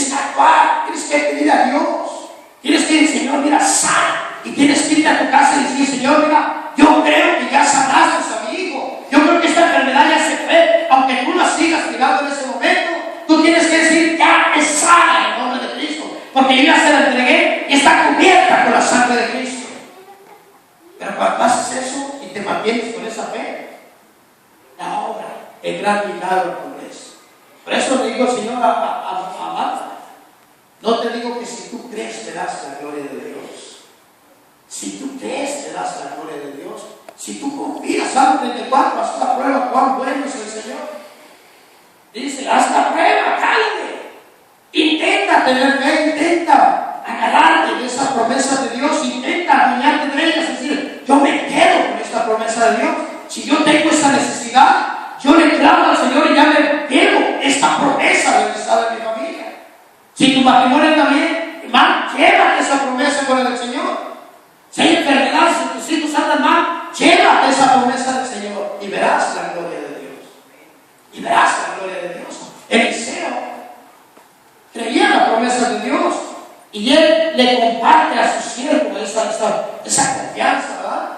que actuar, tienes que pedir a Dios. Tienes que decir, Señor, mira, sana. Y tienes que irte a tu casa y decir, Señor, mira, yo creo que ya sanaste a mi hijo. Yo creo que esta enfermedad ya se fue. Aunque tú la sigas tirando en ese momento, tú tienes que decir, ya es sana en el nombre de Cristo. Porque yo ya se la entregué y está cubierta con la sangre de Cristo. Pero cuando haces eso y te mantienes con esa fe, la obra, el gran milagro progresa. Por eso le digo, Señor, a Marta, no te digo que si tú crees te das la gloria de Dios. Si tú crees te das la gloria de Dios. Si tú confías, Salmo 34, haz la prueba cuán bueno es el Señor. Dice, haz la prueba, cállate. Intenta tener fe, intenta agarrarte de esa promesa de Dios, intenta adueñarte de ella, es decir, yo me quedo con esta promesa de Dios. Si yo tengo esa necesidad, yo le clamo al Señor y ya me quedo esta promesa realizada en mi familia. Si tu matrimonio también, hermano, llévate esa promesa con el Señor. Si hay enfermedades, si tus hijos andan mal, llévate esa promesa del Señor y verás la gloria de Dios. Y verás la gloria de Dios. Eliseo creía en la promesa de Dios y él le comparte a su siervo esa confianza, ¿verdad?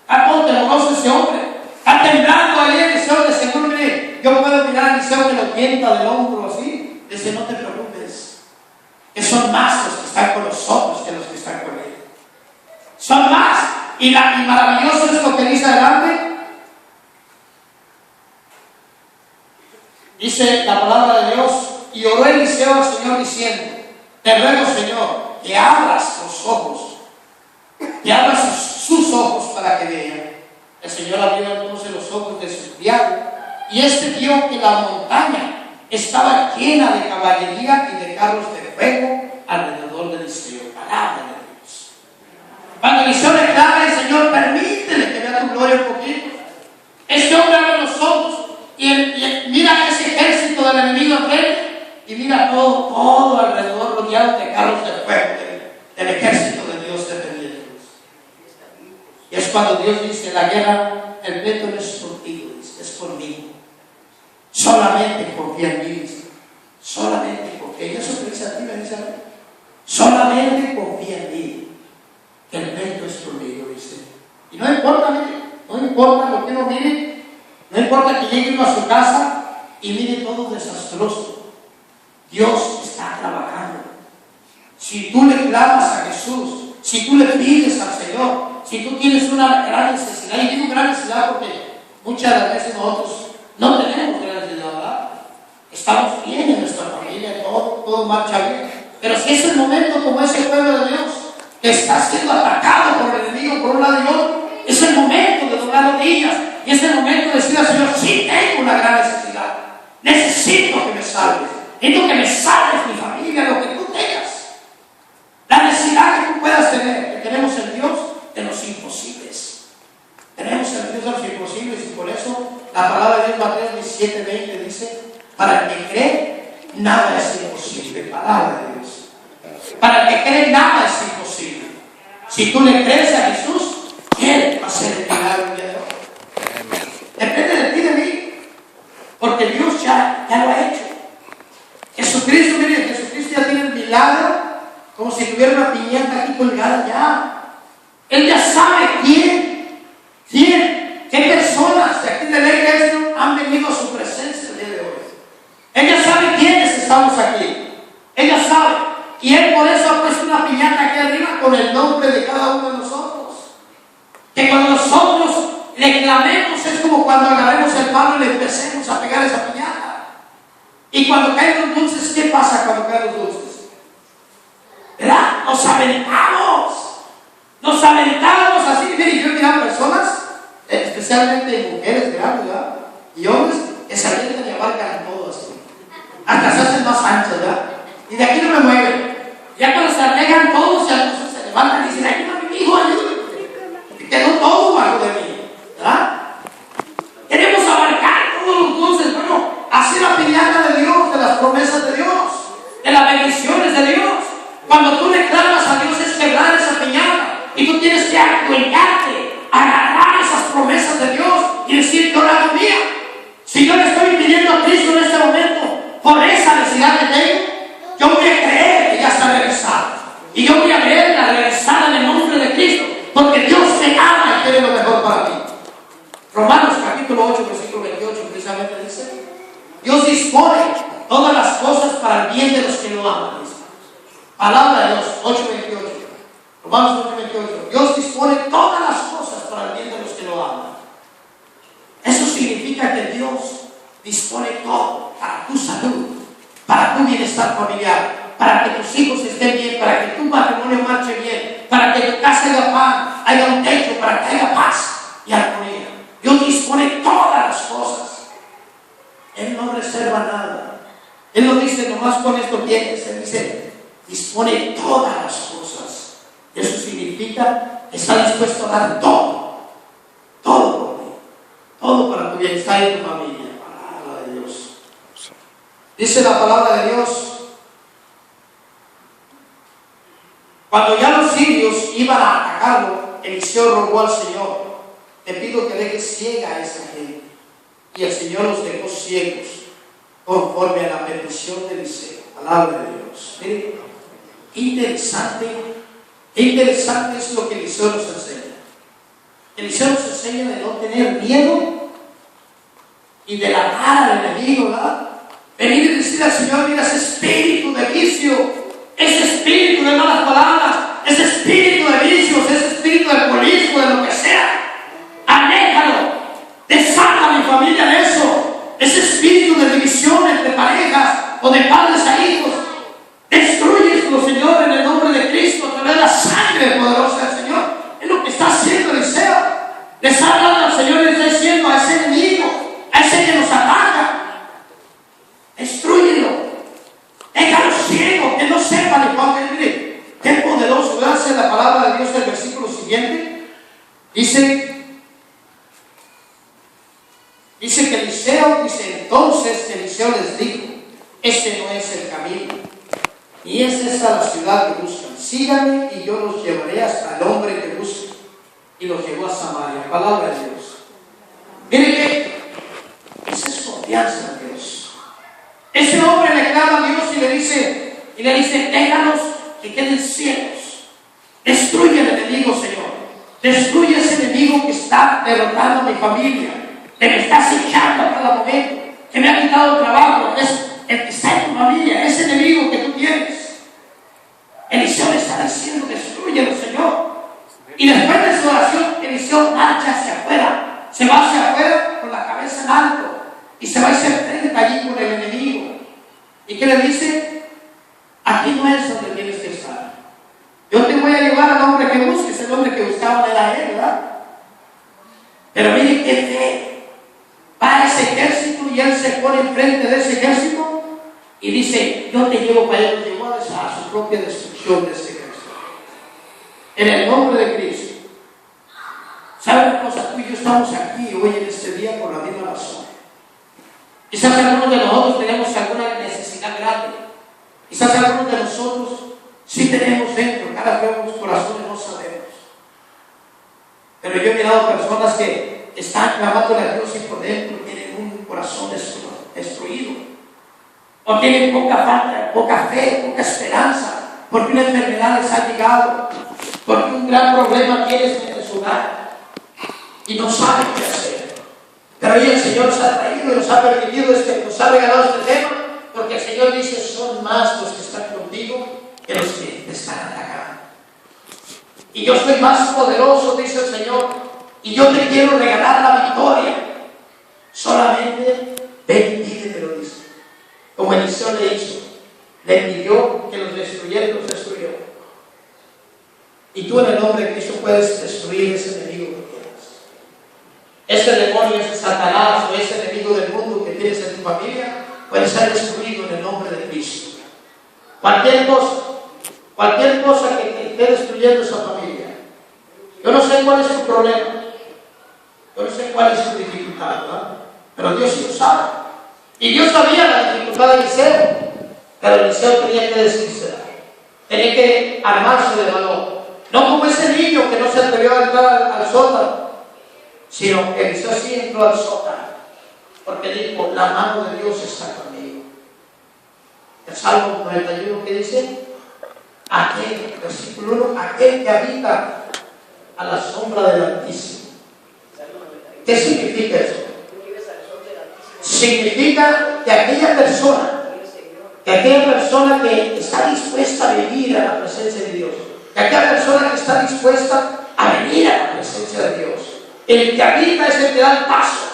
Está todo temoroso ese hombre, está temblando ahí Eliseo, de seguro, mire, yo puedo mirar a Eliseo que lo tienta del hombro así. Dice, no te preocupes, que son más los que están con nosotros que los que están con él. Son más. Y maravilloso es lo que dice adelante. Dice la palabra de Dios, y oró Eliseo al Señor diciendo, te ruego, Señor, que abras los ojos, que abras sus ojos para que vean. El Señor abrió entonces los ojos de su criado, y este vio que la montaña estaba llena de caballería y de carros de fuego alrededor de Eliseo. Palabra de Dios. Cuando Eliseo le clama al Señor, permítele que vea tu gloria un poquito. Este hombre abre los ojos y mira ese ejército del enemigo enfrente y mira todo alrededor rodeado de carros de fuego del ejército de Dios defendiéndolos. Y es cuando Dios dice, la guerra, el pleito no es contigo, dice, es conmigo. Solamente confía en mí, dice. Solamente confía. Y eso te dice a ti, me dice a mí. Solamente confía en mí. Que el pleito es conmigo, dice. Y no importa, mire, no importa lo que uno mire, no importa que llegue uno a su casa y mire todo desastroso. Dios está trabajando. Si tú le clamas a Jesús, si tú le pides al Señor, si tú tienes una gran necesidad, y digo gran necesidad porque muchas de las veces nosotros no tenemos gran necesidad, ¿verdad? Estamos bien en nuestra familia, todo marcha bien. Pero si es el momento como ese pueblo de Dios, que está siendo atacado por el enemigo por un lado y otro, es el momento de doblar rodillas y es el momento de decir al Señor, sí tengo una gran necesidad, necesito que me salves, necesito que me salves mi familia, lo que tú tengas, la necesidad que tú puedas tener. Que tenemos el Dios de los imposibles, tenemos el Dios de los imposibles, y por eso la palabra de Dios, Mateo 17:20 dice, para el que cree nada es imposible. Palabra de Dios. Para el que cree nada es imposible. Si tú le crees a Jesús, Él va a hacer el milagro el día de hoy. Depende de ti, de mí, porque Dios ya lo ha hecho. Jesucristo, mire, Jesucristo ya tiene el milagro como si tuviera una piñata aquí colgada ya. Él ya sabe qué personas de aquí de la iglesia han venido a su presencia el día de hoy. Él ya sabe quiénes estamos aquí. Él ya sabe. Y Él por eso ha puesto una piñata aquí arriba con el nombre de cada uno de nosotros. Que cuando nosotros le clamemos es como cuando agarremos el palo y le empecemos a pegar esa piñata. Y cuando caen los dulces, ¿qué pasa cuando caen los dulces? ¿Verdad? Nos aventamos. Nos aventamos así. Mire, yo he mirado personas, especialmente mujeres grandes, ¿verdad? Y hombres que se avientan y abarcan todo así. Hasta se hacen más anchas, ¿verdad? Y de aquí no me mueven. Ya cuando se alejan todos, ya entonces se levantan y dicen, ayúdame, mi hijo, ayúdame. Quedó todo algo de mí, ¿verdad? Queremos abarcar todos los dulces. Bueno, así la piñata de Dios, de las promesas de Dios, de las bendiciones de Dios. Cuando tú le clamas a Dios es quebrar esa piñata. Y tú tienes que acuellarte, agarrar esas promesas de Dios y decir, yo la hago mía. Si yo le estoy pidiendo a Cristo en este momento por esa necesidad que tengo, yo voy a Y yo voy a verla regresar en el nombre de Cristo, porque Dios te ama y quiere lo mejor para ti. Romanos capítulo 8, versículo 28, precisamente dice: Dios dispone todas las cosas para el bien de los que lo aman. Dice. Palabra de Dios, 8:28. Romanos 8:28. Dios dispone todas las cosas para el bien de los que lo aman. Eso significa que Dios dispone todo para tu salud, para tu bienestar familiar, para que tus hijos estén bien, para que tu matrimonio marche bien, para que en tu casa haya pan, haya un techo, para que haya paz y armonía. Dios dispone todas las cosas. Él no reserva nada. Él no dice nomás con esto tienes. Él dice dispone todas las cosas. Eso significa que está dispuesto a dar todo. Todo por ti. Todo para tu bienestar y tu familia. Palabra de Dios. Dice la palabra de Dios: cuando ya los sirios iban a atacarlo, Eliseo rogó al Señor: te pido que dejes ciega a esa gente. Y el Señor los dejó ciegos, conforme a la petición de Eliseo. Palabra de Dios. Miren, qué interesante es lo que Eliseo nos enseña. Eliseo nos enseña de no tener miedo y de la cara del enemigo, ¿verdad? Venir y decir al Señor: mira, ese espíritu de vicio, ese espíritu de malas palabras, ese espíritu de vicios, ese espíritu de alcoholismo, de lo que sea, aléjalo, desata a mi familia de eso. Ese espíritu de divisiones de parejas o de padres a hijos, destrúyelo, Señor, en el nombre de Cristo, a través de la sangre poderosa del Señor. Es lo que está haciendo Eliseo. Le está hablando al Señor y le está diciendo a ese enemigo, a ese que nos ataca: destrúyelo, déjalo ciego, que no sepa ni cuándo. Mire, qué poderoso. Gracias a la palabra de Dios del versículo siguiente. Dice que entonces Eliseo les dijo: este no es el camino, ni es esta la ciudad que buscan. Síganme y yo los llevaré hasta el hombre que buscan. Y los llevó a Samaria. Palabra de Dios. Miren que esa es confianza en Dios. Ese hombre le clama a Dios y le dice: déjanos que queden ciegos. Destruye el enemigo, Señor. Destruye ese enemigo que está derrotando a mi familia, que me está acechando a cada momento, que me ha quitado el trabajo. Es el que está en tu familia, ese enemigo que tú tienes. Eliseo le está diciendo: destrúyelo, Señor. Y después de su oración, Eliseo marcha hacia afuera. Se va hacia afuera con la cabeza en alto y se va a hacer frente allí con el enemigo. ¿Y qué le dice? Aquí no es donde tienes que estar. Yo te voy a llevar al hombre que busques. El hombre que buscaban era él, ¿verdad? Pero miren qué fe. Va a ese ejército y él se pone enfrente de ese ejército y dice: yo te llevo para él. Lo llevó a su propia destrucción de ese ejército. En el nombre de Cristo. ¿Saben una cosa? Tú y yo estamos aquí hoy en este día por la misma razón. Quizás algunos de nosotros tenemos alguna necesidad grande. Quizás algunos de nosotros sí tenemos dentro, cada vez los corazones no sabemos. Pero yo he mirado personas que están clamándole a Dios y por dentro tienen un corazón destruido. O tienen poca fe, poca esperanza, porque una enfermedad les ha llegado, porque un gran problema tienes en su hogar y no saben qué hacer. Pero hoy el Señor nos ha traído y nos ha permitido, nos ha regalado este tema, porque el Señor dice: son más los que están contigo que los que te están atacando. Y yo soy más poderoso, dice el Señor, y yo te quiero regalar la victoria. Solamente ven y pídemelo, dice. Como Eliseo le hizo, le pidió que los destruyera y los destruyó. Y tú en el nombre de Cristo puedes destruir ese enemigo que tienes. Ese demonio, ese Satanás o ese enemigo del mundo que tienes en tu familia puede ser destruido en el nombre de Cristo. Cualquier cosa que te esté destruyendo esa familia. Yo no sé cuál es tu problema. Yo no sé cuál es tu dificultad, ¿verdad? Pero Dios sí lo sabe. Y Dios sabía la dificultad de Eliseo. Pero Eliseo tenía que decírsela. Tenía que armarse de valor. No como ese niño que no se atrevió a entrar al sótano, sino que Eliseo sí entró al sótano, porque dijo: la mano de Dios está conmigo. El Salmo 91 que dice: aquel, versículo 1, aquel que habita a la sombra del Altísimo. ¿Qué significa eso? Significa que aquella persona que está dispuesta a venir a la presencia de Dios, que aquella persona que está dispuesta a venir a la presencia de Dios, el que habita es el que da el paso,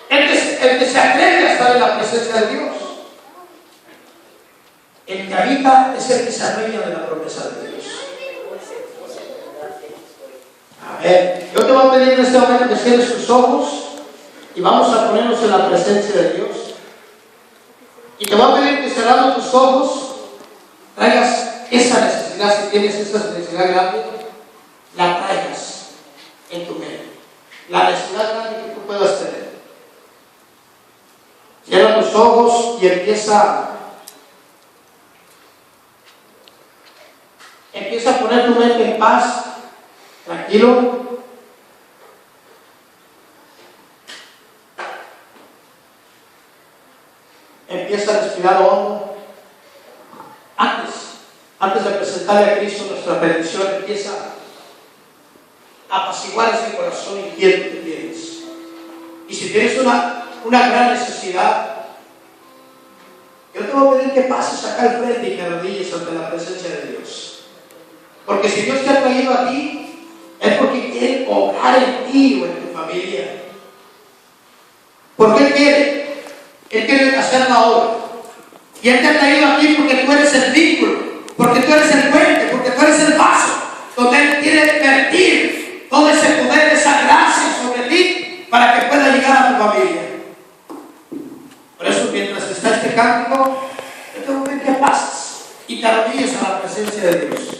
el que se atreve a estar en la presencia de Dios. El que habita es el que se adueña de la promesa de Dios. A ver, yo te voy a pedir en este momento que cierres tus ojos y vamos a ponernos en la presencia de Dios. Y te voy a pedir que cerrando tus ojos traigas esa necesidad, si tienes esa necesidad grande, la traigas en tu mente. La necesidad grande que tú puedas tener. Cierra tus ojos y empieza a poner tu mente en paz, tranquilo. Empieza a respirar hondo. Antes de presentarle a Cristo nuestra petición, empieza a apaciguar ese corazón inquieto que tienes. Y si tienes una gran necesidad, yo te voy a pedir que pases acá al frente y que arrodilles ante la presencia de Dios. Porque si Dios te ha traído a ti, es porque quiere obrar en ti o en tu familia. Porque Él quiere hacer la obra. Y Él te ha traído aquí porque tú eres el vínculo, porque tú eres el puente, porque tú eres el vaso, donde Él quiere vertir todo ese poder, esa gracia sobre ti, para que pueda llegar a tu familia. Por eso, mientras está este cántico, yo te voy a pedir que pases y te arrodilles a la presencia de Dios.